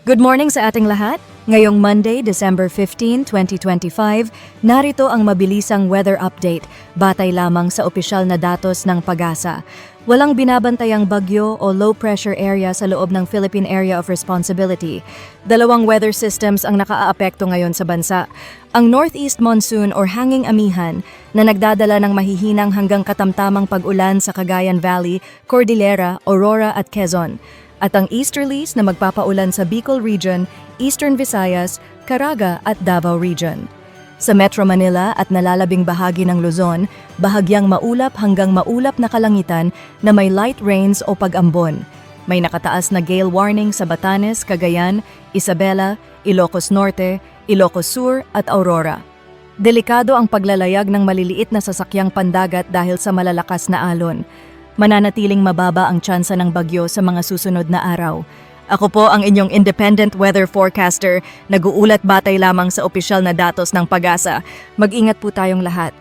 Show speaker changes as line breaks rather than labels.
Good morning sa ating lahat. Ngayong Monday, December 15, 2025, narito ang mabilisang weather update batay lamang sa opisyal na datos ng PAGASA. Walang binabantayang bagyo o low pressure area sa loob ng Philippine Area of Responsibility. Dalawang weather systems ang nakaaapekto ngayon sa bansa. Ang northeast monsoon or hanging amihan na nagdadala ng mahihinang hanggang katamtamang pag-ulan sa Cagayan Valley, Cordillera, Aurora at Quezon. At ang easterlies na magpapaulan sa Bicol Region, Eastern Visayas, Caraga at Davao Region. Sa Metro Manila at nalalabing bahagi ng Luzon, bahagyang maulap hanggang maulap na kalangitan na may light rains o pag-ambon. May nakataas na gale warning sa Batanes, Cagayan, Isabela, Ilocos Norte, Ilocos Sur at Aurora. Delikado ang paglalayag ng maliliit na sasakyang pandagat dahil sa malalakas na alon. Mananatiling mababa ang tsansa ng bagyo sa mga susunod na araw. Ako po ang inyong independent weather forecaster, nag-uulat batay lamang sa opisyal na datos ng PAGASA. Mag-ingat po tayong lahat.